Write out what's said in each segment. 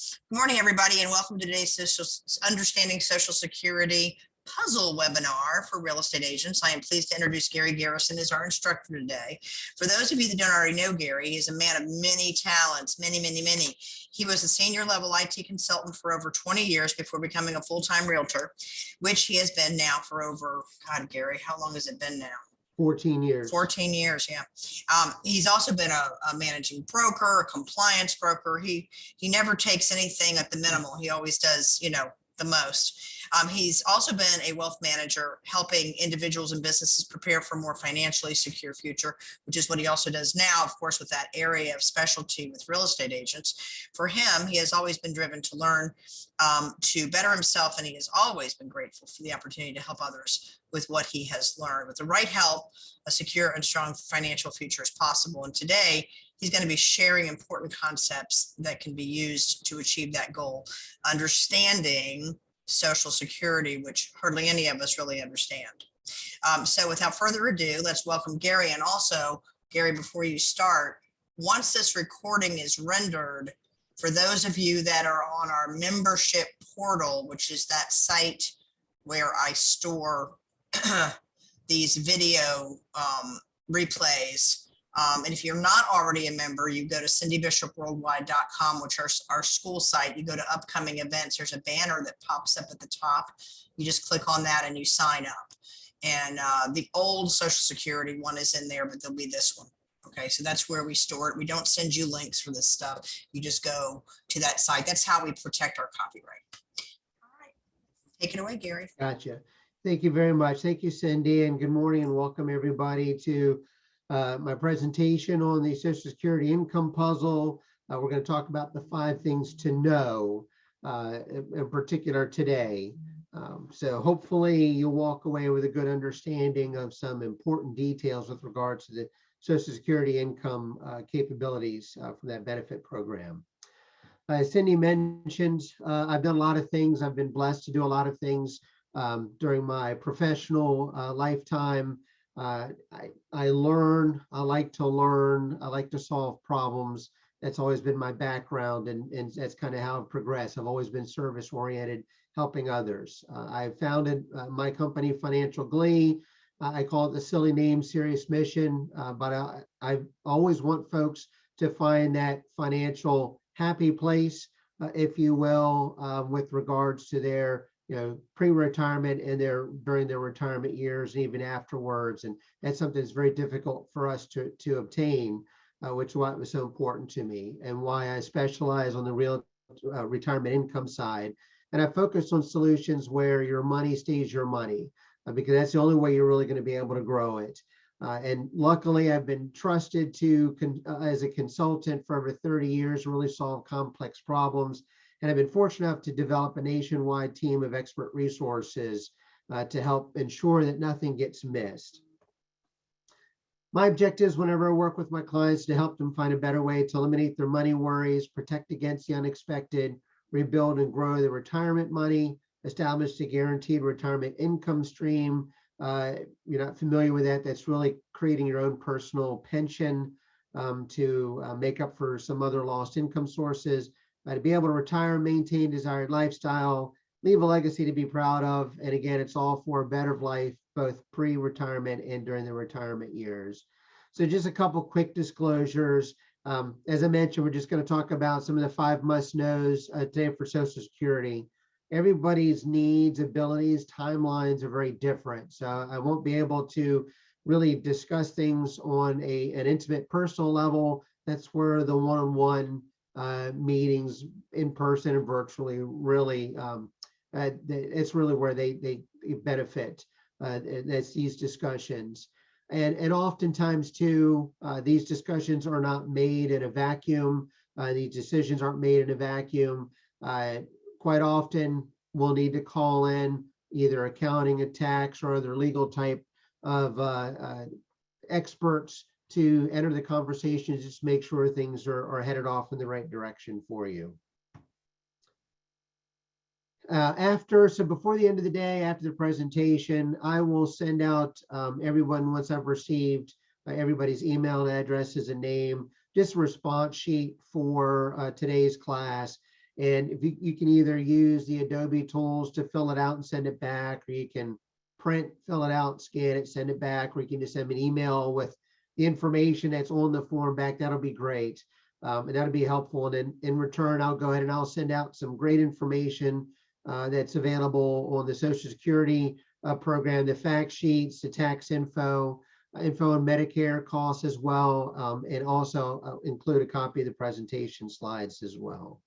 Good morning, everybody, and welcome to today's Understanding Social Security puzzle webinar for real estate agents. I am pleased to introduce Gary Garrison as our instructor today. For those of you that don't already know Gary, he's a man of many talents, many. He was a senior level IT consultant for over 20 years before becoming a full-time realtor, which he has been now for over, God, Gary, how long has it been now? 14 years. 14 years, yeah. He's also been a managing broker, a compliance broker. He never takes anything at the minimal. He always does, the most. He's also been a wealth manager, helping individuals and businesses prepare for a more financially secure future, which is what he also does now, of course, with that area of specialty with real estate agents. For him, he has always been driven to learn, to better himself, and he has always been grateful for the opportunity to help others with what he has learned. With the right help, a secure and strong financial future is possible. And today, he's going to be sharing important concepts that can be used to achieve that goal, understanding Social Security, which hardly any of us really understand. So without further ado, let's welcome Gary. And also, Gary, before you start, once this recording is rendered, for those of you that are on our membership portal, which is that site where I store these video replays, and if you're not already a member, you go to cindybishopworldwide.com, which is our school site. You go to upcoming events. There's a banner that pops up at the top. You just click on that and you sign up. And the old Social Security one is in there, but there'll be this one. Okay, so that's where we store it. We don't send you links for this stuff. You just go to that site. That's how we protect our copyright. All right, take it away, Gary. Gotcha. Thank you very much. Thank you, Cindy, and good morning and welcome everybody to my presentation on the Social Security income puzzle. We're going to talk about the 5 things to know in particular today. So hopefully you'll walk away with a good understanding of some important details with regards to the Social Security income capabilities from that benefit program. As Cindy mentioned, I've done a lot of things. I've been blessed to do a lot of things during my professional lifetime. I learn, I like to learn, I like to solve problems. That's always been my background, and that's kind of how I've progressed. I've always been service oriented, helping others. I founded my company, Financial Glee. I call it the silly name, serious mission, but I always want folks to find that financial happy place, if you will, with regards to their pre-retirement and during their retirement years and even afterwards. And that's something that's very difficult for us to obtain, which is why it was so important to me and why I specialize on the real retirement income side. And I focus on solutions where your money stays your money, because that's the only way you're really going to be able to grow it. And luckily, I've been trusted as a consultant for over 30 years, really solve complex problems. And I've been fortunate enough to develop a nationwide team of expert resources to help ensure that nothing gets missed. My objectives whenever I work with my clients is to help them find a better way to eliminate their money worries, protect against the unexpected, rebuild and grow their retirement money, establish a guaranteed retirement income stream. You're not familiar with that. That's really creating your own personal pension to make up for some other lost income sources. To be able to retire, maintain desired lifestyle, leave a legacy to be proud of. And again, it's all for a better life, both pre-retirement and during the retirement years. So just a couple quick disclosures. As I mentioned, we're just going to talk about some of the 5 must-knows today for Social Security. Everybody's needs, abilities, timelines are very different. So I won't be able to really discuss things on an intimate personal level. That's where the one-on-one meetings in person and virtually really it's really where they benefit. That's these discussions, and oftentimes too these discussions are not made in a vacuum. These decisions aren't made in a vacuum. Quite often we'll need to call in either accounting, a tax, or other legal type of experts to enter the conversation, just make sure things are headed off in the right direction for you. So before the end of the day, after the presentation, I will send out everyone, once I've received everybody's email addresses and name, just a response sheet for today's class. And if you can either use the Adobe tools to fill it out and send it back, or you can print, fill it out, scan it, send it back, or you can just send me an email with the information that's on the form back. That'll be great. And that'll be helpful. And then in return, I'll go ahead and I'll send out some great information that's available on the Social Security program, the fact sheets, the tax info on Medicare costs as well, and also include a copy of the presentation slides as well.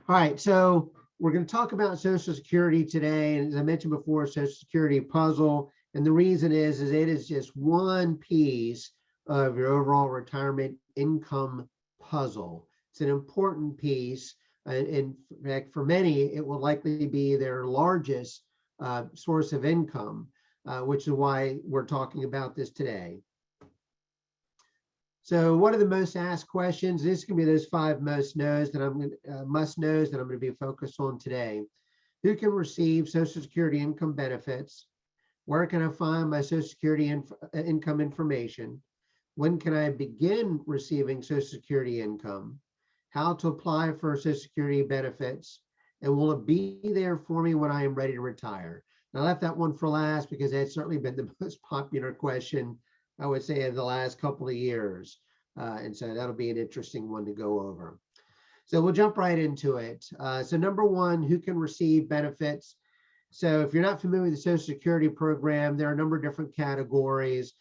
All right, so we're going to talk about Social Security today, and as I mentioned before, Social Security puzzle, and the reason is it is just one piece of your overall retirement income puzzle. It's an important piece, and in fact, for many, it will likely be their largest source of income, which is why we're talking about this today. So what are the most asked questions? This can be those 5 must-knows that I'm going to be focused on today. Who can receive Social Security income benefits? Where can I find my Social Security income information? When can I begin receiving Social Security income? How to apply for Social Security benefits? And will it be there for me when I am ready to retire? And I left that one for last because that's certainly been the most popular question, I would say, in the last couple of years. And so that'll be an interesting one to go over. So we'll jump right into it. So number one, who can receive benefits? So if you're not familiar with the Social Security program, there are a number of different categories.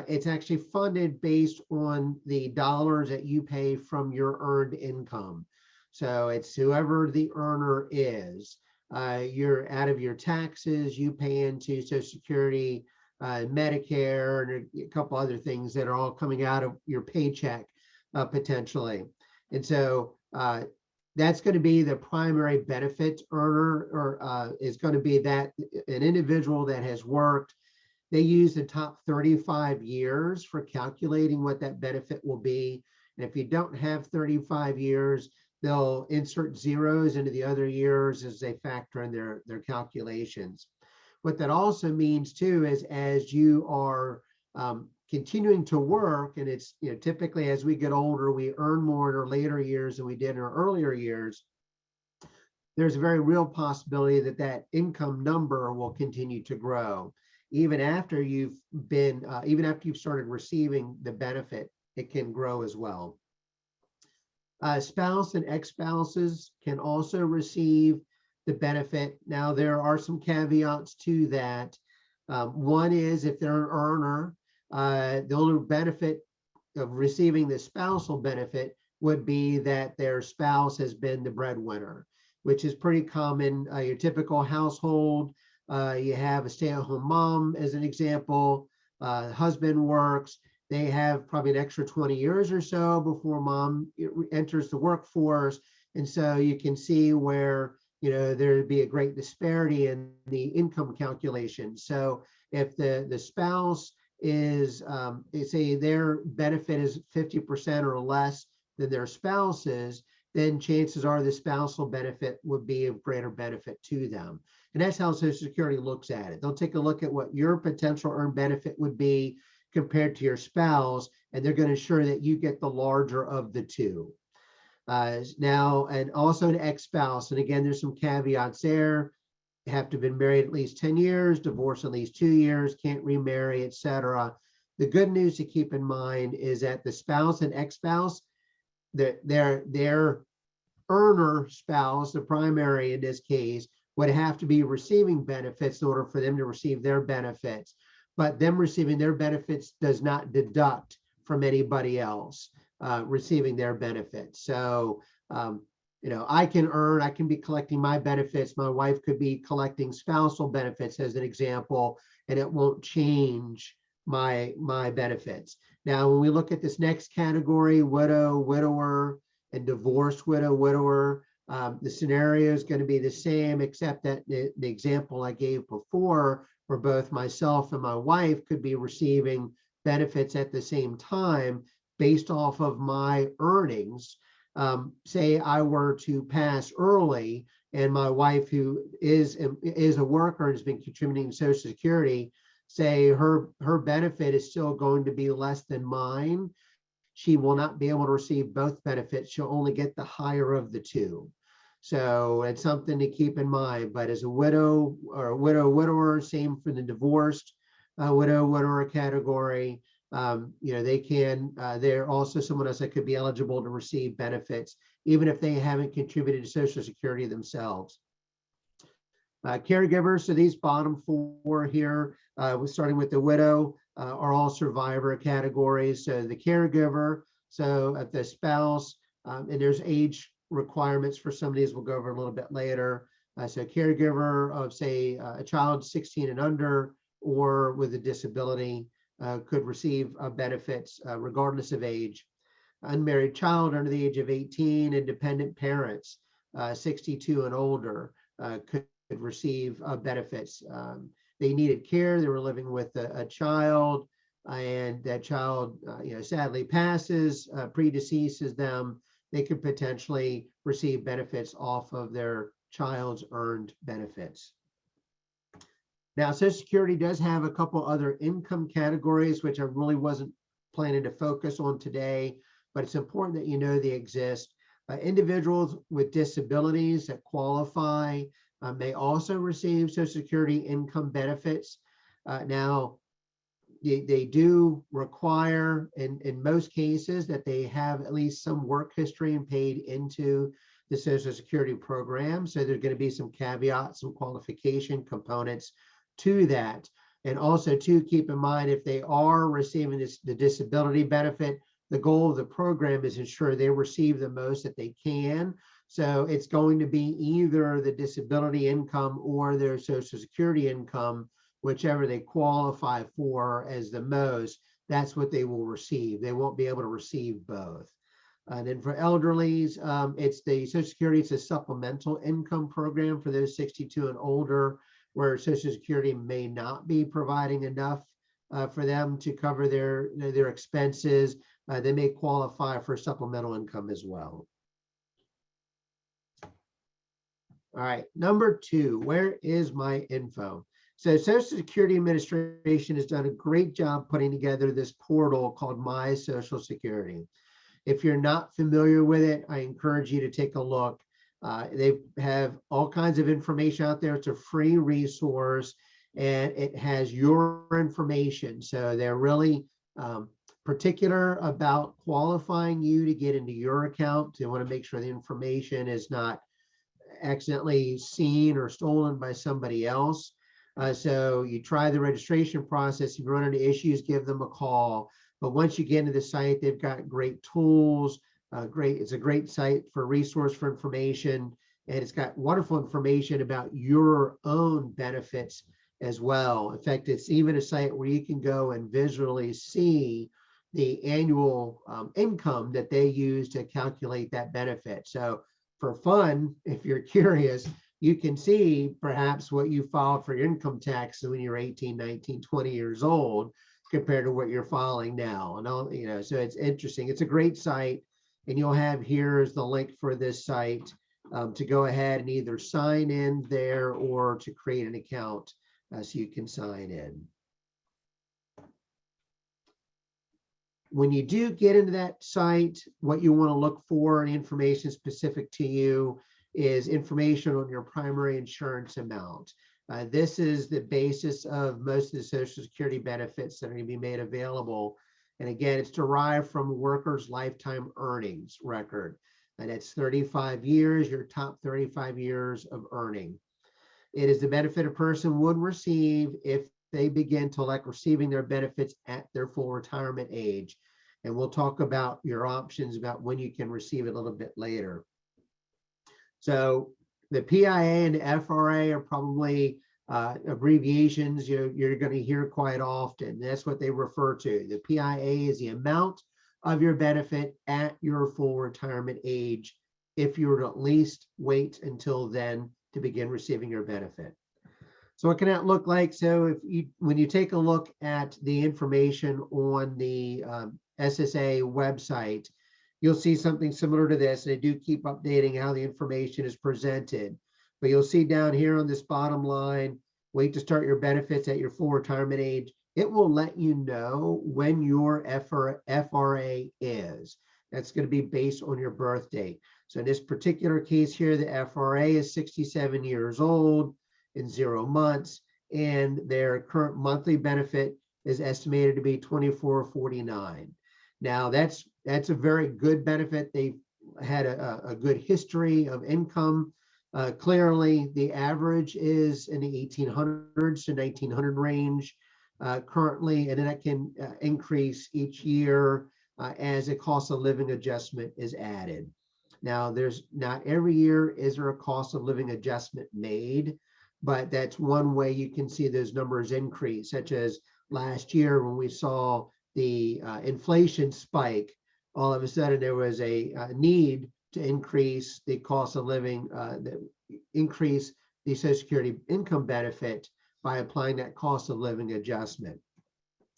It's actually funded based on the dollars that you pay from your earned income. So it's whoever the earner is. You're out of your taxes, you pay into Social Security, Medicare, and a couple other things that are all coming out of your paycheck potentially. And so that's going to be the primary benefit earner, or is going to be that an individual that has worked. They use the top 35 years for calculating what that benefit will be. And if you don't have 35 years, they'll insert zeros into the other years as they factor in their calculations. What that also means too is as you are continuing to work, and it's typically as we get older, we earn more in our later years than we did in our earlier years. There's a very real possibility that that income number will continue to grow. Even after you've started receiving the benefit, it can grow as well. Spouse and ex-spouses can also receive the benefit. Now, there are some caveats to that. One is if they're an earner, the only benefit of receiving the spousal benefit would be that their spouse has been the breadwinner, which is pretty common. Your typical household, you have a stay-at-home mom as an example, husband works, they have probably an extra 20 years or so before mom enters the workforce. And so you can see where there'd be a great disparity in the income calculation. So if the spouse is, say their benefit is 50% or less than their spouse's, then chances are the spousal benefit would be of greater benefit to them. And that's how Social Security looks at it. They'll take a look at what your potential earned benefit would be compared to your spouse, and they're going to ensure that you get the larger of the two. Now, and also an ex-spouse, and again, there's some caveats there. You have to have been married at least 10 years, divorced at least 2 years, can't remarry, etc. The good news to keep in mind is that the spouse and ex-spouse, their earner spouse, the primary in this case, would have to be receiving benefits in order for them to receive their benefits. But them receiving their benefits does not deduct from anybody else receiving their benefits. So, I can be collecting my benefits. My wife could be collecting spousal benefits as an example, and it won't change my benefits. Now, when we look at this next category, widow, widower, and divorced widow, widower, the scenario is going to be the same, except that the example I gave before, where both myself and my wife could be receiving benefits at the same time based off of my earnings. Say I were to pass early and my wife, who is a worker and has been contributing to Social Security, say her benefit is still going to be less than mine. she will not be able to receive both benefits. She'll only get the higher of the two. So it's something to keep in mind. But as a widow or widower, same for the divorced widower category, they can, they're also someone else that could be eligible to receive benefits, even if they haven't contributed to Social Security themselves. Caregivers, so these bottom four here, starting with the widow, are all survivor categories. So the caregiver, so if the spouse, and there's age requirements for some of these we'll go over a little bit later. So caregiver of, say, a child 16 and under or with a disability could receive benefits regardless of age. Unmarried child under the age of 18 and dependent parents 62 and older could receive benefits. They needed care, they were living with a child, and that child sadly passes, predeceases them. They could potentially receive benefits off of their child's earned benefits. Now, Social Security does have a couple other income categories, which I really wasn't planning to focus on today, but it's important that you know they exist. Individuals with disabilities that qualify may also receive Social Security income benefits. Now, they do require, in most cases, that they have at least some work history and paid into the Social Security program. So there's going to be some caveats, some qualification components to that. And also to keep in mind, if they are receiving the disability benefit, the goal of the program is ensure they receive the most that they can. So it's going to be either the disability income or their Social Security income, whichever they qualify for as the most, that's what they will receive. They won't be able to receive both. And then for elderlies, it's the Social Security, it's a supplemental income program for those 62 and older, where Social Security may not be providing enough for them to cover their expenses. They may qualify for supplemental income as well. All right, number two, where is my info? So Social Security Administration has done a great job putting together this portal called My Social Security. If you're not familiar with it, I encourage you to take a look. They have all kinds of information out there. It's a free resource and it has your information. So they're really particular about qualifying you to get into your account. They want to make sure the information is not accidentally seen or stolen by somebody else. So you try the registration process. If you run into issues, give them a call. But once you get into the site, they've got great tools. It's a great site for resource for information, and it's got wonderful information about your own benefits as well. In fact, it's even a site where you can go and visually see the annual income that they use to calculate that benefit. So for fun, if you're curious, you can see perhaps what you filed for your income tax when you're 18, 19, 20 years old compared to what you're filing now. And all, so it's interesting. It's a great site. And you'll have here is the link for this site to go ahead and either sign in there or to create an account so you can sign in. When you do get into that site, what you want to look for and information specific to you is information on your primary insurance amount. This is the basis of most of the Social Security benefits that are going to be made available. And again, it's derived from a worker's lifetime earnings record. And it's 35 years, your top 35 years of earning. It is the benefit a person would receive if they begin to elect receiving their benefits at their full retirement age. And we'll talk about your options about when you can receive it a little bit later. So the PIA and the FRA are probably abbreviations you're going to hear quite often. That's what they refer to. The PIA is the amount of your benefit at your full retirement age if you were to at least wait until then to begin receiving your benefit. So what can that look like? So when you take a look at the information on the SSA website, you'll see something similar to this. They do keep updating how the information is presented. But you'll see down here on this bottom line, wait to start your benefits at your full retirement age. it will let you know when your FRA is. That's going to be based on your birth date. So in this particular case here, the FRA is 67 years old in 0 months, and their current monthly benefit is estimated to be $24.49. Now that's a very good benefit. They've had a good history of income. Clearly, the average is in the 1800s to 1900 range currently, and then that can increase each year as a cost of living adjustment is added. Now, there's not every year is there a cost of living adjustment made, but that's one way you can see those numbers increase, such as last year when we saw the inflation spike. All of a sudden there was a need to increase the cost of living, increase the Social Security income benefit by applying that cost of living adjustment.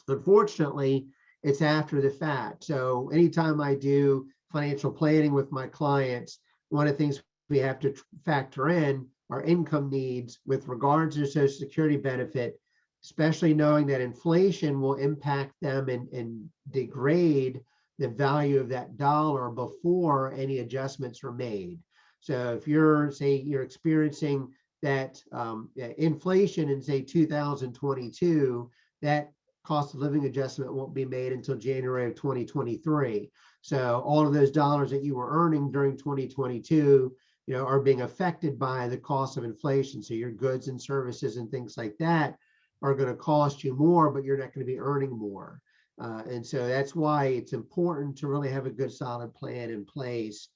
Unfortunately, it's after the fact. So anytime I do financial planning with my clients, one of the things we have to factor in are income needs with regards to Social Security benefit, especially knowing that inflation will impact them and degrade the value of that dollar before any adjustments are made. So if you're, say, you're experiencing that inflation in, say, 2022, that cost of living adjustment won't be made until January of 2023. So all of those dollars that you were earning during 2022, are being affected by the cost of inflation. So your goods and services and things like that are going to cost you more, but you're not going to be earning more. And so that's why it's important to really have a good solid plan in place,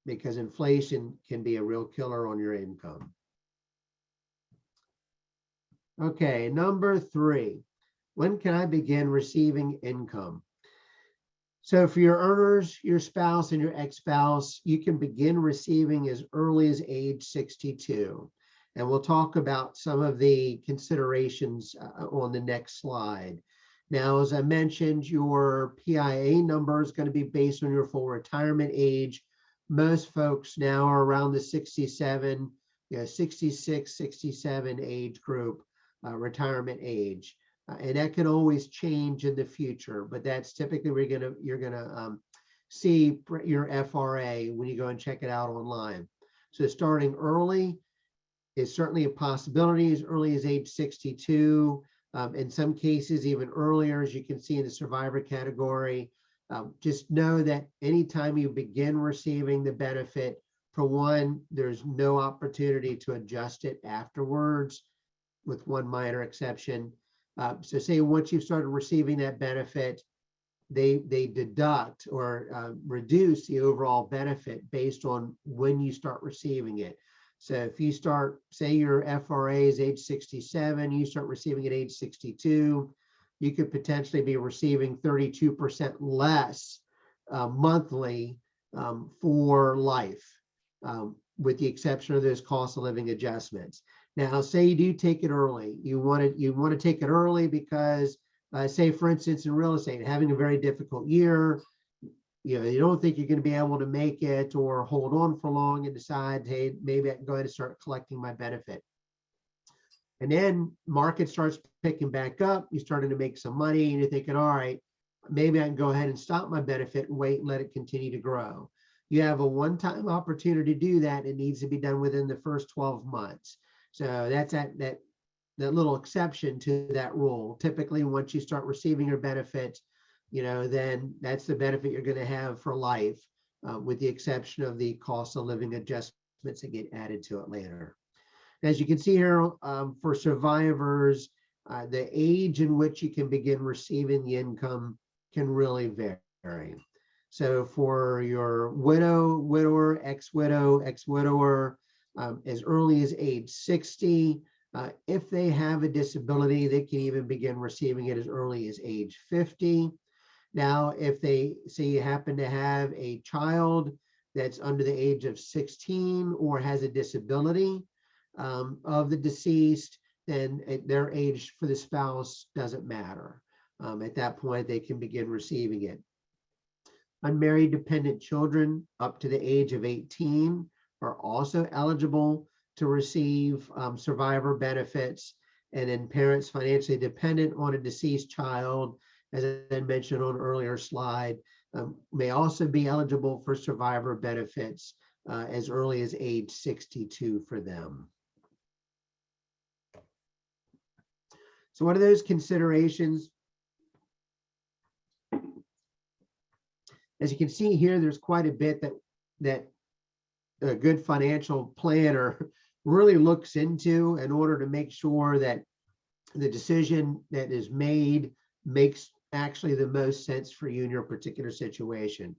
because inflation can be a real killer on your income. Okay, number 3, when can I begin receiving income? So for your earners, your spouse and your ex-spouse, you can begin receiving as early as age 62. And we'll talk about some of the considerations on the next slide. Now, as I mentioned, your PIA number is going to be based on your full retirement age. Most folks now are around the 67, 66, 67 age group, retirement age. And that can always change in the future, but that's typically where you're gonna see your FRA when you go and check it out online. So starting early is certainly a possibility, as early as age 62. In some cases, even earlier, as you can see in the survivor category. Just know that anytime you begin receiving the benefit, for one, there's no opportunity to adjust it afterwards, with one minor exception. So say once you've started receiving that benefit, they deduct or reduce the overall benefit based on when you start receiving it. So if you start, say your FRA is age 67, you start receiving at age 62, you could potentially be receiving 32% less monthly for life, with the exception of those cost of living adjustments. Now, say you do take it early. You want to take it early because, say, for instance, in real estate, having a very difficult year, you don't think you're going to be able to make it, or hold on for long and decide, hey, maybe I can go ahead and start collecting my benefit. And then market starts picking back up. You're starting to make some money, and you're thinking, all right, maybe I can go ahead and stop my benefit and wait and let it continue to grow. You have a one-time opportunity to do that. It needs to be done within the first 12 months. So that's that little exception to that rule. Typically, once you start receiving your benefit, then that's the benefit you're going to have for life, with the exception of the cost of living adjustments that get added to it later. As you can see here, for survivors, the age in which you can begin receiving the income can really vary. So for your widow, widower, ex-widow, ex-widower, as early as age 60. If they have a disability, they can even begin receiving it as early as age 50. Now, if they say you happen to have a child that's under the age of 16 or has a disability of the deceased, then their age for the spouse doesn't matter. At that point, they can begin receiving it. Unmarried dependent children up to the age of 18 are also eligible to receive survivor benefits. and then parents financially dependent on a deceased child, as I mentioned on an earlier slide, may also be eligible for survivor benefits as early as age 62 for them. So what are those considerations? As you can see here, there's quite a bit that a good financial planner really looks into in order to make sure that the decision that is made makes actually the most sense for you in your particular situation.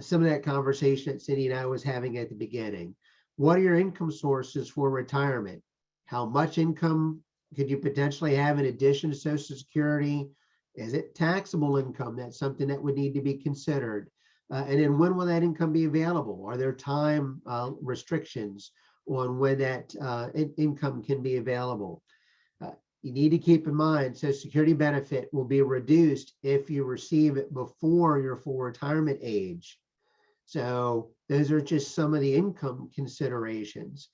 Some of that conversation that Cindy and I was having at the beginning. What are your income sources for retirement? How much income could you potentially have in addition to Social Security? Is it taxable income? That's something that would need to be considered. And then when will that income be available? Are there time restrictions on when that income can be available? You need to keep in mind, Social Security benefit will be reduced if you receive it before your full retirement age. So those are just some of the income considerations.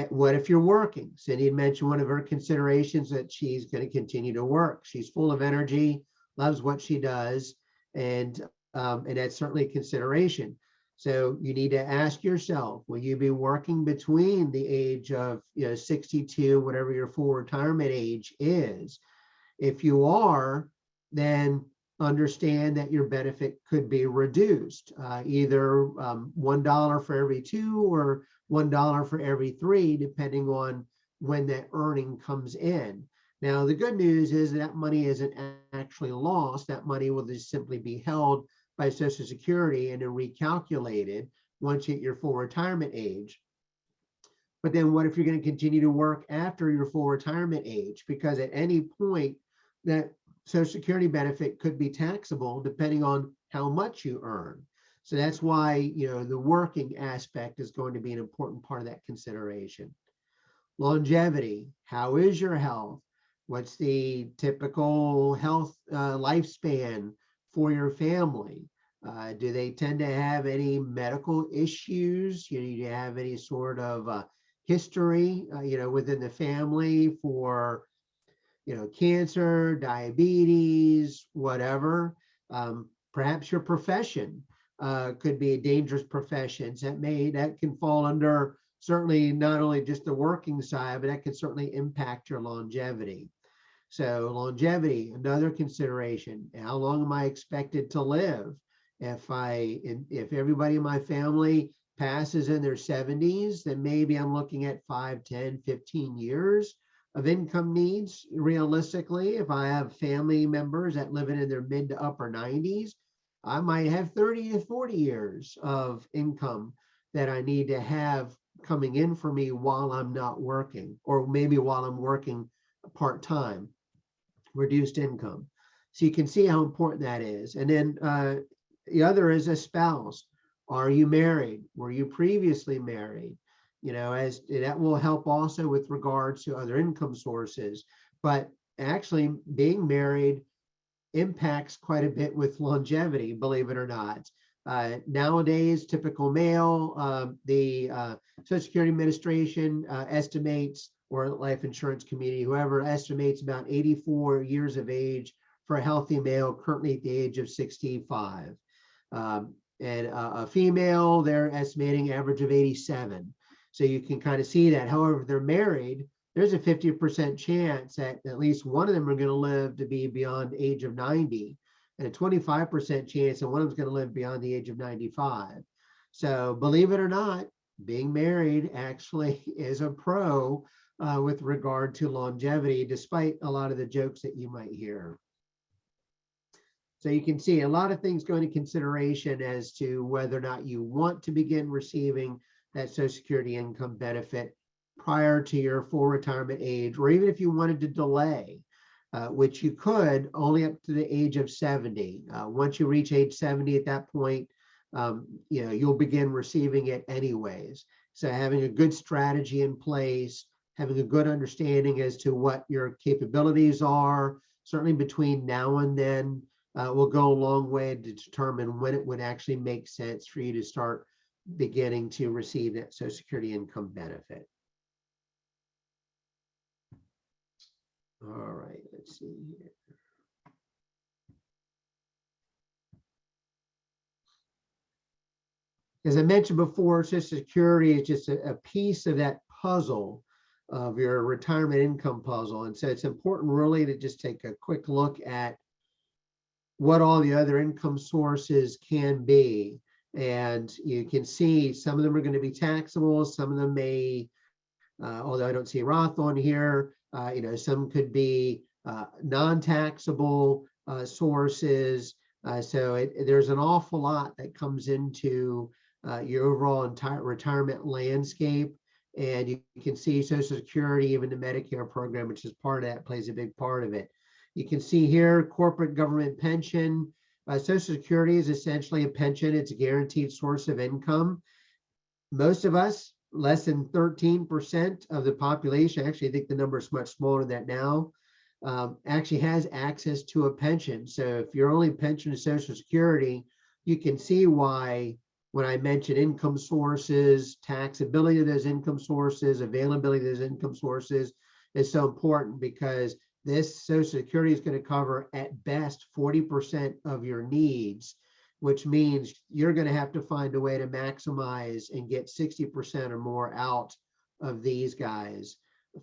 What if you're working? Cindy had mentioned one of her considerations that she's going to continue to work. She's full of energy, loves what she does, and that's certainly a consideration. So you need to ask yourself, will you be working between the age of 62, whatever your full retirement age is? If you are, then understand that your benefit could be reduced, either $1 for every 2 or $1 for every 3, depending on when that earning comes in. Now, the good news is that money isn't actually lost. That money will just simply be held by Social Security and then recalculated once you hit your full retirement age. But then what if you're going to continue to work after your full retirement age? Because at any point that Social Security benefit could be taxable depending on how much you earn. So that's why, the working aspect is going to be an important part of that consideration. Longevity, how is your health? What's the typical health lifespan for your family? Do they tend to have any medical issues? Do you have any sort of history, within the family for, cancer, diabetes, whatever? Perhaps your profession could be a dangerous profession that can fall under certainly not only just the working side, but that can certainly impact your longevity. So longevity, another consideration. How long am I expected to live? If everybody in my family passes in their 70s, then maybe I'm looking at 5, 10, 15 years of income needs. Realistically, if I have family members that live in their mid to upper 90s, I might have 30 to 40 years of income that I need to have coming in for me while I'm not working, or maybe while I'm working part-time, reduced income. So you can see how important that is. And then the other is a spouse. Are you married? Were you previously married? As that will help also with regards to other income sources. But actually being married impacts quite a bit with longevity, believe it or not. Nowadays, typical male, the Social Security Administration estimates, or life insurance community, whoever estimates about 84 years of age for a healthy male currently at the age of 65. And a female, they're estimating average of 87. So you can kind of see that. However, if they're married, there's a 50% chance that at least one of them are going to live to be beyond the age of 90, and a 25% chance that one of them is going to live beyond the age of 95. So believe it or not, being married actually is a pro with regard to longevity, despite a lot of the jokes that you might hear. So you can see a lot of things go into consideration as to whether or not you want to begin receiving that Social Security income benefit prior to your full retirement age, or even if you wanted to delay, which you could only up to the age of 70. Once you reach age 70, at that point, you'll begin receiving it anyways. So having a good strategy in place, having a good understanding as to what your capabilities are, certainly between now and then, will go a long way to determine when it would actually make sense for you to start beginning to receive that Social Security income benefit. All right, let's see here. As I mentioned before, Social Security is just a piece of that puzzle of your retirement income puzzle. And so it's important really to just take a quick look at what all the other income sources can be. And you can see some of them are going to be taxable, some of them may, although I don't see Roth on here, some could be non-taxable sources. So there's an awful lot that comes into your overall entire retirement landscape. And you can see Social Security, even the Medicare program, which is part of that, plays a big part of it. You can see here, corporate government pension. Social Security is essentially a pension. It's a guaranteed source of income. Most of us, less than 13% of the population, actually I think the number is much smaller than that now, actually has access to a pension. So if your only pension is Social Security, you can see why when I mention income sources, taxability of those income sources, availability of those income sources is so important, because this Social Security is going to cover at best 40% of your needs, which means you're going to have to find a way to maximize and get 60% or more out of these guys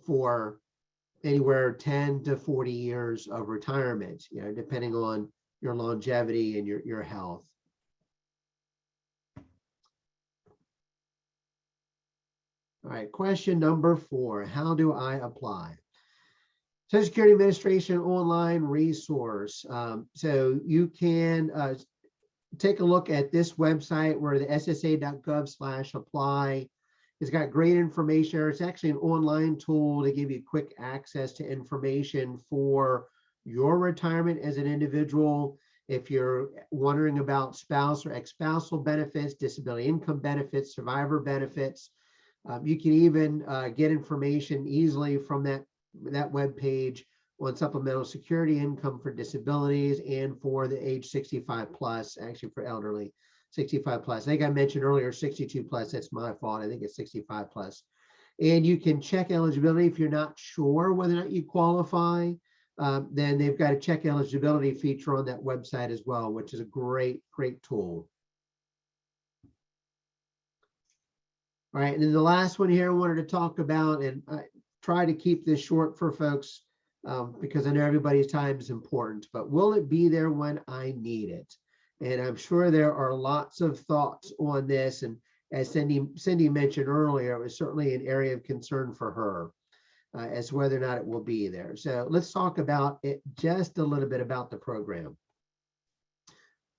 for anywhere 10 to 40 years of retirement, depending on your longevity and your health. All right, question number 4, how do I apply? Social Security Administration online resource. So you can take a look at this website, where the ssa.gov/apply. It's got great information. It's actually an online tool to give you quick access to information for your retirement as an individual. If you're wondering about spouse or ex-spousal benefits, disability income benefits, survivor benefits, you can even get information easily from that web page on supplemental security income for disabilities and for the age 65 plus, actually for elderly 65 plus. I think I mentioned earlier 62 plus, that's my fault. I think it's 65 plus. And you can check eligibility if you're not sure whether or not you qualify. Then they've got a check eligibility feature on that website as well, which is a great tool. All right, and then the last one here I wanted to talk about, and I try to keep this short for folks because I know everybody's time is important, but will it be there when I need it? And I'm sure there are lots of thoughts on this. And as Cindy mentioned earlier, it was certainly an area of concern for her as to whether or not it will be there. So let's talk about it just a little bit about the program.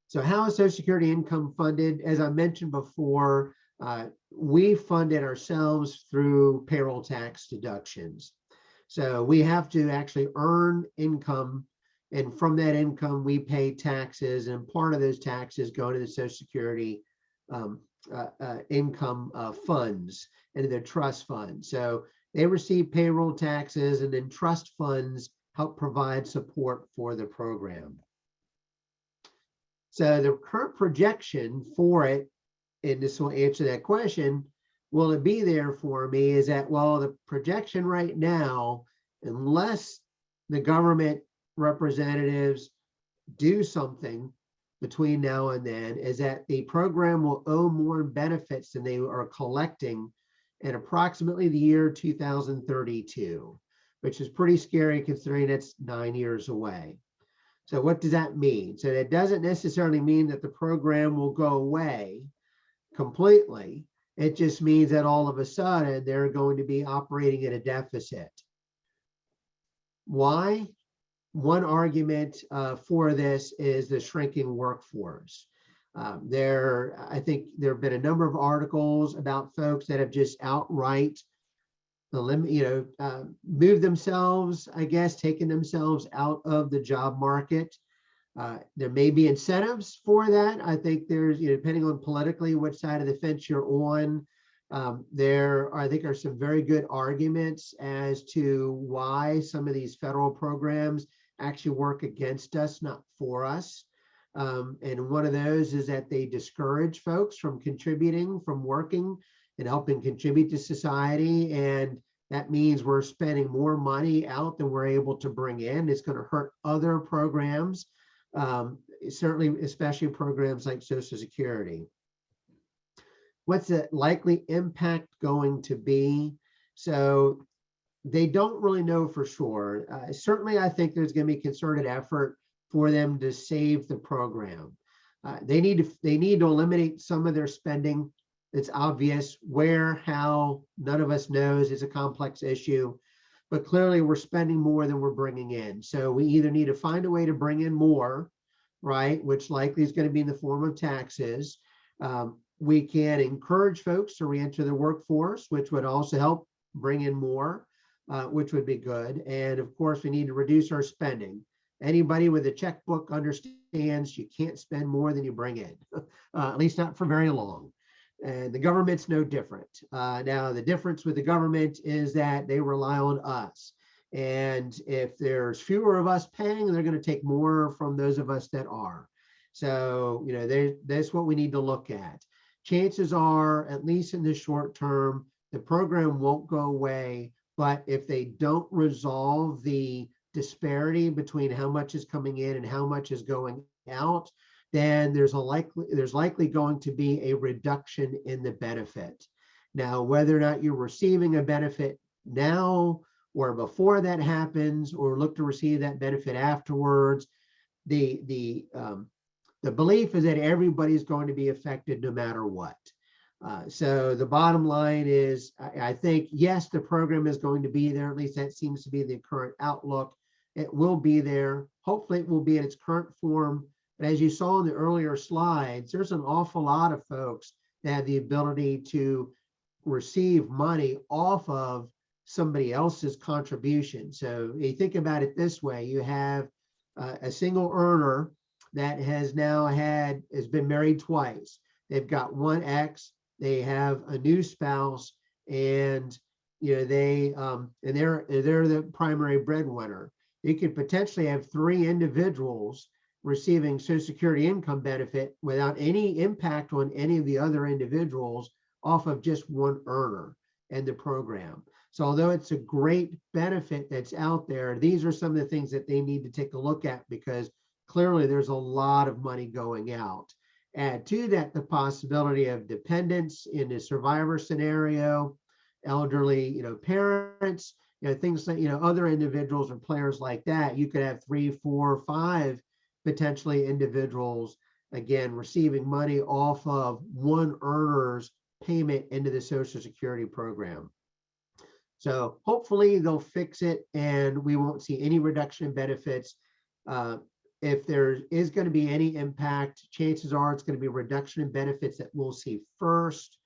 So how is Social Security income funded? As I mentioned before, we fund it ourselves through payroll tax deductions. So we have to actually earn income, and from that income we pay taxes, and part of those taxes go to the Social Security income funds and their trust funds. So they receive payroll taxes, and then trust funds help provide support for the program. So the current projection for it, and this will answer that question, will it be there for me, is that, well, the projection right now, unless the government representatives do something between now and then, is that the program will owe more benefits than they are collecting in approximately the year 2032, which is pretty scary considering it's 9 years away. So what does that mean? So that doesn't necessarily mean that the program will go away completely. It just means that all of a sudden they're going to be operating at a deficit. Why? One argument for this is the shrinking workforce. I think there have been a number of articles about folks that have just outright moved themselves, I guess, taken themselves out of the job market. There may be incentives for that. I think there's, depending on politically which side of the fence you're on, I think are some very good arguments as to why some of these federal programs actually work against us, not for us. And one of those is that they discourage folks from contributing, from working and helping contribute to society. And That means we're spending more money out than we're able to bring in. It's going to hurt other programs, certainly, especially programs like Social Security. What's the likely impact going to be? So they don't really know for sure. Certainly, I think there's going to be concerted effort for them to save the program. They need to eliminate some of their spending. It's obvious where, how, none of us knows. It's a complex issue, but clearly we're spending more than we're bringing in. So we either need to find a way to bring in more, right, which likely is going to be in the form of taxes. We can encourage folks to reenter the workforce, which would also help bring in more, which would be good. And of course, we need to reduce our spending. Anybody with a checkbook understands you can't spend more than you bring in, at least not for very long. And the government's no different. Now, the difference with the government is that they rely on us. And if there's fewer of us paying, they're going to take more from those of us that are. So, that's what we need to look at. Chances are, at least in the short term, the program won't go away. But if they don't resolve the disparity between how much is coming in and how much is going out, then there's likely going to be a reduction in the benefit. Now, whether or not you're receiving a benefit now or before that happens, or look to receive that benefit afterwards, the belief is that everybody's going to be affected no matter what. So the bottom line is, I think, yes, the program is going to be there. At least that seems to be the current outlook. It will be there. Hopefully it will be in its current form. But as you saw in the earlier slides, there's an awful lot of folks that have the ability to receive money off of somebody else's contribution. So you think about it this way: you have a single earner that has been married twice. They've got one ex, they have a new spouse, and they're the primary breadwinner. You could potentially have 3 individuals receiving Social Security income benefit without any impact on any of the other individuals off of just one earner and the program. So although it's a great benefit that's out there, these are some of the things that they need to take a look at, because clearly there's a lot of money going out. Add to that the possibility of dependents in a survivor scenario, elderly, parents, things like, other individuals or players like that. You could have 3, 4, 5 potentially individuals, again, receiving money off of one earner's payment into the Social Security program. So hopefully they'll fix it and we won't see any reduction in benefits. If there is going to be any impact, chances are it's going to be a reduction in benefits that we'll see first,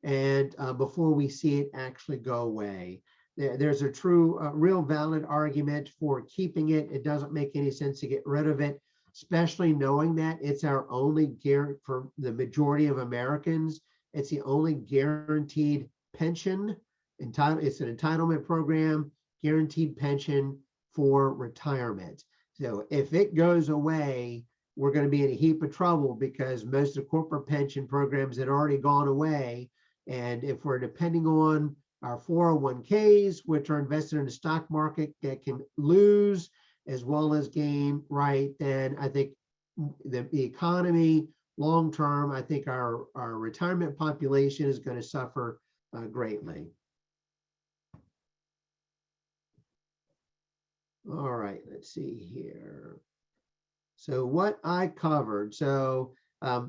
and before we see it actually go away. There's a real valid argument for keeping it. It doesn't make any sense to get rid of it, especially knowing that it's our only guarantee for the majority of Americans. It's the only guaranteed pension. It's an entitlement program, guaranteed pension for retirement. So if it goes away, we're going to be in a heap of trouble, because most of the corporate pension programs had already gone away. And if we're depending on our 401ks, which are invested in the stock market that can lose as well as gain, right, then I think the economy long term, I think our retirement population is going to suffer greatly. All right, let's see here. So what I covered. So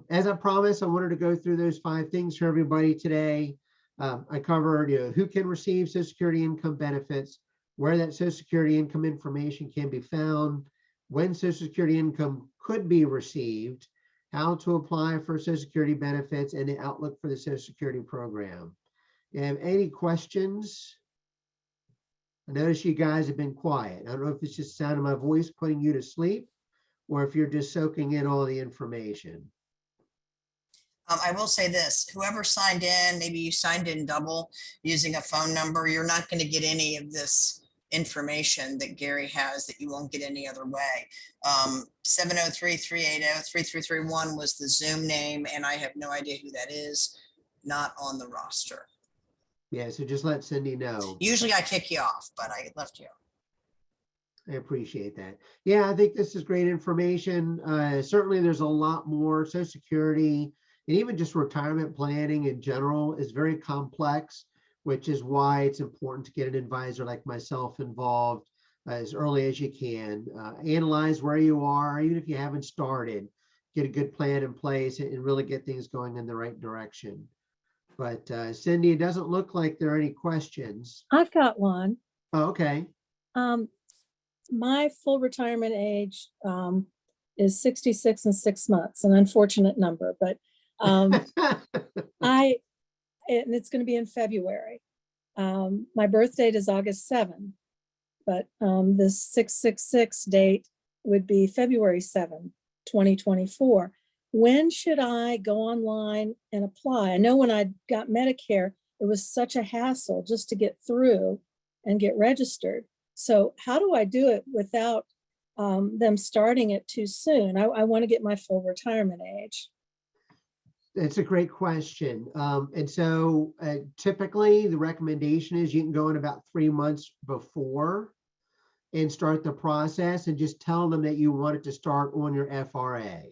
as I promised, I wanted to go through those 5 things for everybody today. I covered who can receive Social Security income benefits, where that Social Security income information can be found, when Social Security income could be received, how to apply for Social Security benefits, and the outlook for the Social Security program. You have any questions? I notice you guys have been quiet. I don't know if it's just the sound of my voice putting you to sleep, or if you're just soaking in all the information. I will say this: whoever signed in, maybe you signed in double using a phone number, you're not going to get any of this information that Gary has that you won't get any other way. 703-380-3331 was the Zoom name, and I have no idea who that is, not on the roster. Yeah, so just let Cindy know. Usually I kick you off, but I left you. I appreciate that. Yeah, I think this is great information. Certainly there's a lot more. Social Security and even just retirement planning in general is very complex, which is why it's important to get an advisor like myself involved as early as you can. Analyze where you are, even if you haven't started, get a good plan in place and really get things going in the right direction. But Cindy, it doesn't look like there are any questions. I've got one. Oh, okay. My full retirement age is 66 and 6 months, an unfortunate number, but and it's going to be in February. My birth date is August 7, but the 666 date would be February 7, 2024. When should I go online and apply? I know when I got Medicare, it was such a hassle just to get through and get registered. So how do I do it without them starting it too soon? I want to get my full retirement age. That's a great question. And so typically the recommendation is you can go in about 3 months before and start the process and just tell them that you want it to start on your FRA.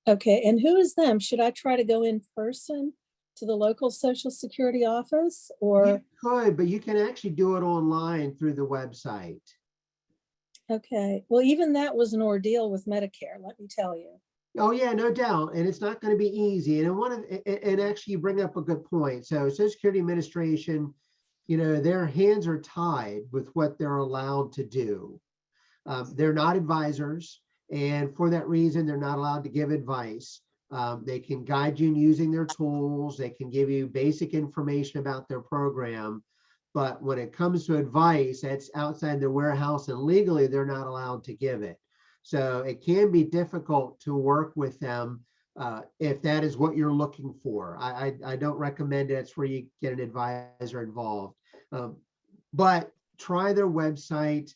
Okay, and who is them? Should I try to go in person to the local Social Security office, or? You could, but you can actually do it online through the website. Okay, well, even that was an ordeal with Medicare, let me tell you. Oh yeah, no doubt. And it's not going to be easy. And actually you bring up a good point. So Social Security Administration, you know, their hands are tied with what they're allowed to do. They're not advisors. And for that reason, they're not allowed to give advice. They can guide you in using their tools. They can give you basic information about their program. But when it comes to advice, that's outside their warehouse, and legally, they're not allowed to give it. So it can be difficult to work with them if that is what you're looking for. I don't recommend it's where you get an advisor involved. But try their website.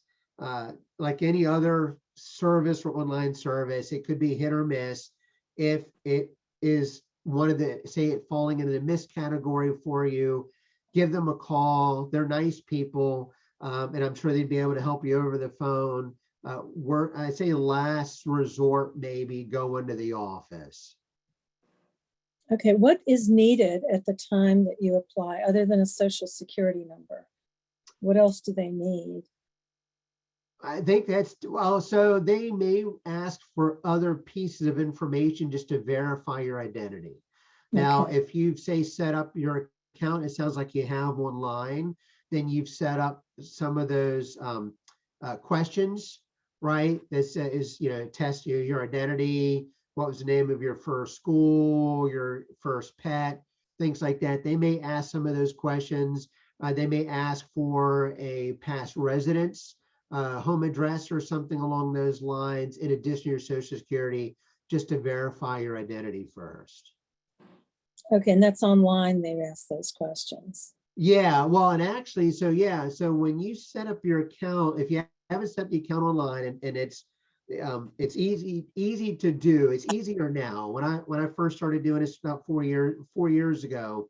Like any other service or online service, it could be hit or miss. If it is one of the, say it falling into the miss category for you, give them a call. They're nice people, and I'm sure they'd be able to help you over the phone. I say last resort, maybe go into the office. Okay, what is needed at the time that you apply other than a Social Security number? What else do they need? I think that's, well, so they may ask for other pieces of information just to verify your identity. Now, Okay. if you've, say, set up your account, it sounds like you have online, then you've set up some of those questions, right? This is, you know, test your identity, what was the name of your first school, your first pet, things like that. They may ask some of those questions. They may ask for a past residence, home address or something along those lines, in addition to your Social Security, just to verify your identity first. Okay, and that's online, they ask those questions. Yeah, well, and actually, so yeah, so when you set up your account, if you haven't set the account online, and it's easy to do. It's easier now. When I first started doing this about 4 years ago,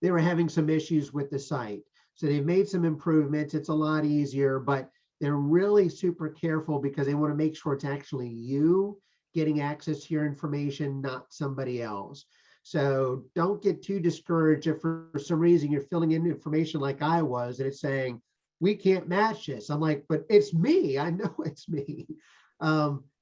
they were having some issues with the site. So they've made some improvements. It's a lot easier, but they're really super careful because they want to make sure it's actually you getting access to your information, not somebody else. So don't get too discouraged if for some reason you're filling in information like I was and it's saying, we can't match this. I'm like, but it's me. I know it's me.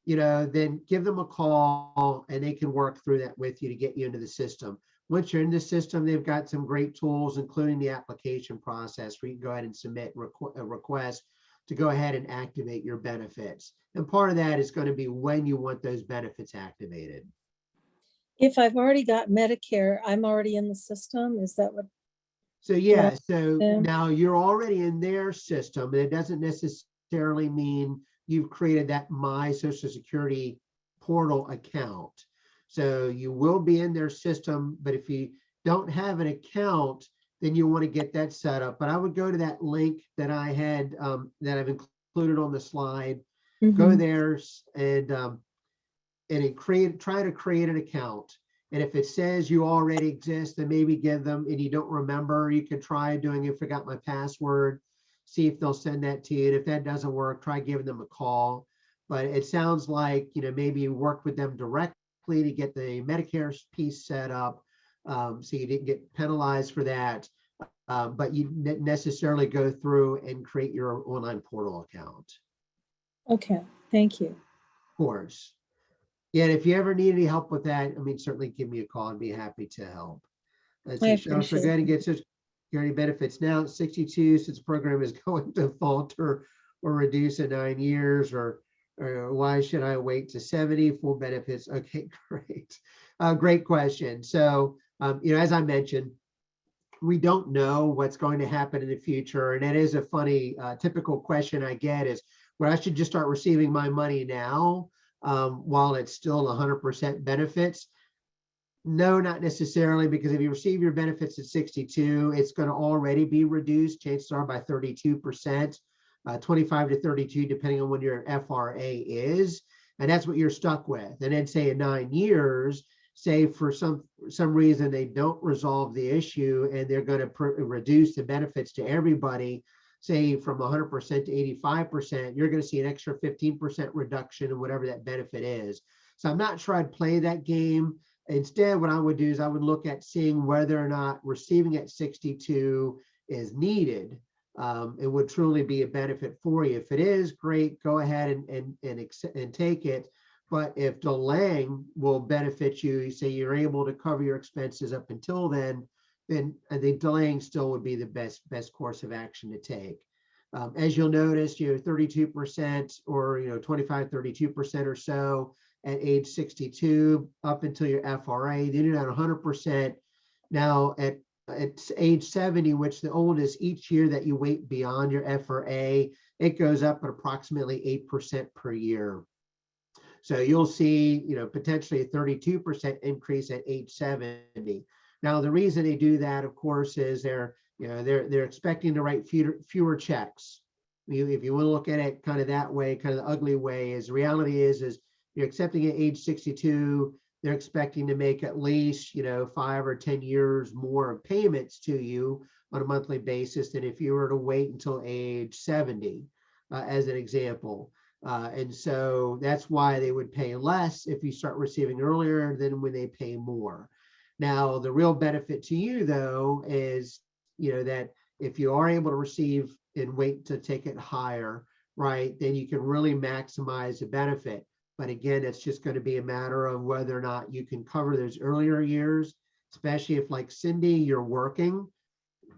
You know, then give them a call and they can work through that with you to get you into the system. Once you're in the system, they've got some great tools, including the application process where you can go ahead and submit a request to go ahead and activate your benefits. And part of that is going to be when you want those benefits activated. If I've already got Medicare, I'm already in the system. Is that what? So yeah, so Yeah. now you're already in their system, and it doesn't necessarily mean you've created that My Social Security portal account. So you will be in their system, but if you don't have an account, then you want to get that set up. But I would go to that link that I had that I've included on the slide. Go there and try to create an account. And if it says you already exist, then maybe give them, and you don't remember, you can try doing it, forgot my password, see if they'll send that to you. And if that doesn't work, try giving them a call. But it sounds like, maybe you work with them directly to get the Medicare piece set up. So you didn't get penalized for that. But you necessarily go through and create your online portal account. Okay, thank you. Of course. Yeah, and if you ever need any help with that, I mean, certainly give me a call. I'd be happy to help. Let's I see, so appreciate go ahead and it. get Social Security benefits now at 62, since the program is going to falter or reduce in 9 years, or why should I wait to 70 for benefits? Okay, great. Great question. So, as I mentioned, we don't know what's going to happen in the future. And that is a funny, typical question I get is, well, I should just start receiving my money now while it's still 100% benefits. No, not necessarily, because if you receive your benefits at 62, it's going to already be reduced, chances are by 32%, 25 to 32, depending on when your FRA is. And that's what you're stuck with. And then say in 9 years, say for some reason they don't resolve the issue and they're going to reduce the benefits to everybody, say from 100% to 85%, you're going to see an extra 15% reduction in whatever that benefit is. So I'm not sure I'd play that game. Instead, what I would do is I would look at seeing whether or not receiving at 62 is needed. It would truly be a benefit for you. If it is, great, go ahead and take it. But if delaying will benefit you, you say you're able to cover your expenses up until then I think delaying still would be the best course of action to take. As you'll notice, 32% or 25, 32% or so at age 62 up until your FRA. Then you're at 100%. Now at age 70, which the oldest, each year that you wait beyond your FRA, it goes up at approximately 8% per year. So you'll see, potentially a 32% increase at age 70. Now, the reason they do that, of course, is they're expecting to write fewer checks. If you want to look at it kind of that way, kind of the ugly way, is the reality is you're accepting at age 62, they're expecting to make at least, 5 or 10 years more of payments to you on a monthly basis than if you were to wait until age 70, as an example. And so that's why they would pay less if you start receiving earlier than when they pay more. Now, the real benefit to you, though, is, that if you are able to receive and wait to take it higher, right, then you can really maximize the benefit. But again, it's just going to be a matter of whether or not you can cover those earlier years, especially if, like Cindy, you're working.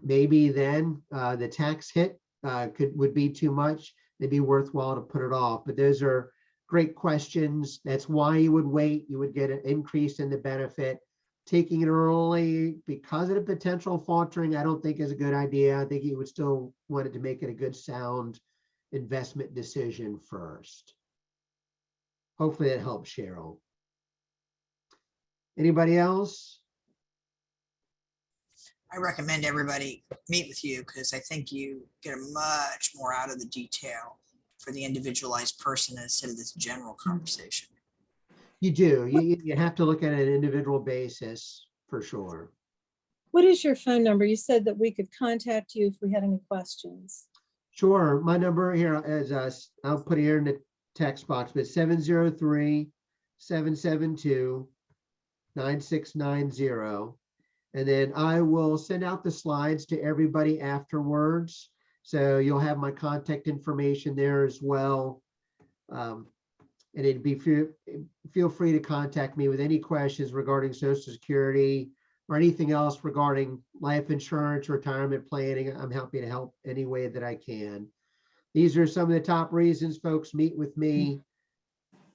Maybe then the tax hit would be too much. It'd be worthwhile to put it off. But those are great questions. That's why you would wait. You would get an increase in the benefit. Taking it early because of the potential faltering, I don't think is a good idea. I think you would still want it to make it a good, sound investment decision first. Hopefully that helps, Cheryl. Anybody else? I recommend everybody meet with you because I think you get much more out of the detail for the individualized person instead of this general conversation. You do. You have to look at an individual basis for sure. What is your phone number? You said that we could contact you if we had any questions. Sure. My number here is, I'll put it here in the text box, but 703-772-9690. And then I will send out the slides to everybody afterwards. So you'll have my contact information there as well. And it'd be feel free to contact me with any questions regarding Social Security or anything else regarding life insurance, retirement planning. I'm happy to help any way that I can. These are some of the top reasons folks meet with me.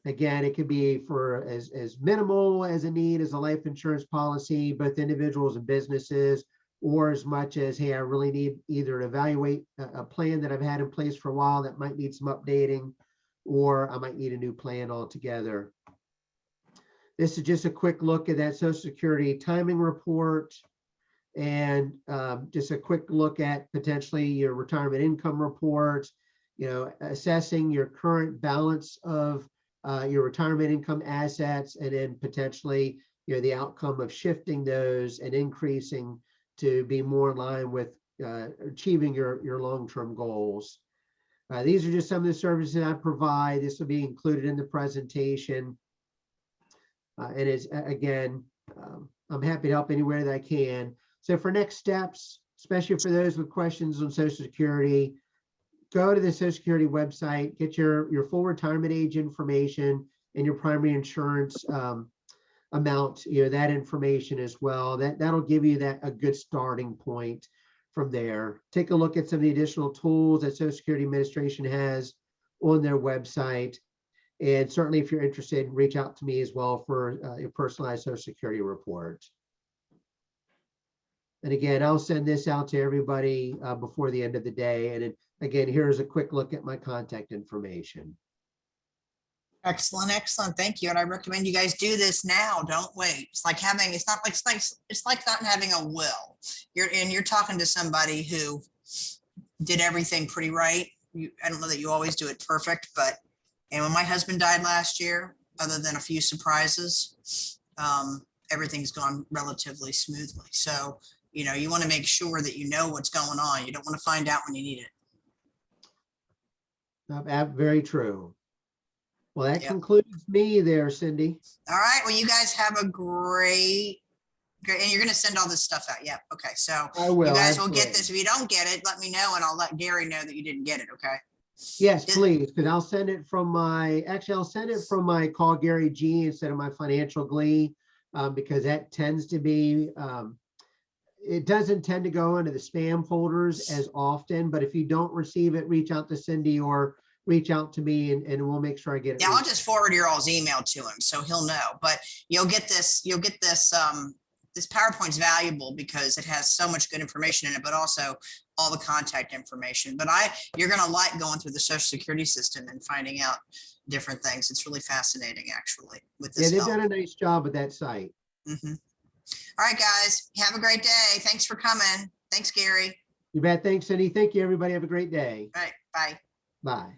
Again, it could be for as minimal as a need as a life insurance policy, both individuals and businesses, or as much as, hey, I really need either to evaluate a plan that I've had in place for a while that might need some updating, or I might need a new plan altogether. This is just a quick look at that Social Security timing report and just a quick look at potentially your retirement income report, assessing your current balance of your retirement income assets, and then potentially the outcome of shifting those and increasing to be more in line with achieving your long-term goals. These are just some of the services I provide. This will be included in the presentation. And is again, I'm happy to help anywhere that I can. So for next steps, especially for those with questions on Social Security, go to the Social Security website, get your full retirement age information and your primary insurance amount, that information as well. That'll give you a good starting point from there. Take a look at some of the additional tools that Social Security Administration has on their website. And certainly if you're interested, reach out to me as well for your personalized Social Security report. And again, I'll send this out to everybody before the end of the day. And again, here's a quick look at my contact information. Excellent, excellent. Thank you. And I recommend you guys do this now. Don't wait. It's like not having a will. You're talking to somebody who did everything pretty right. I don't know that you always do it perfect, but and when my husband died last year, other than a few surprises, everything's gone relatively smoothly. So, you want to make sure that you know what's going on. You don't want to find out when you need it. Very true. Well, that concludes me there, Cindy. All right. Well, you guys have a great, and you're going to send all this stuff out. Yeah. Okay. So I will. You guys absolutely. will get this. If you don't get it, let me know and I'll let Gary know that you didn't get it. Okay. Yes, please. Because I'll send it from my Call Gary G instead of my Financial Glee, because that tends to be, it doesn't tend to go into the spam folders as often, but if you don't receive it, reach out to Cindy or reach out to me and we'll make sure I get it. Yeah, I'll just forward your all's email to him so he'll know. But you'll get this. This PowerPoint's valuable because it has so much good information in it, but also all the contact information. But you're going to like going through the Social Security system and finding out different things. It's really fascinating, actually. With this, they've done a nice job with that site. Mm-hmm. All right, guys, have a great day. Thanks for coming. Thanks, Gary. You bet. Thanks, Cindy. Thank you, everybody. Have a great day. All right, bye. Bye.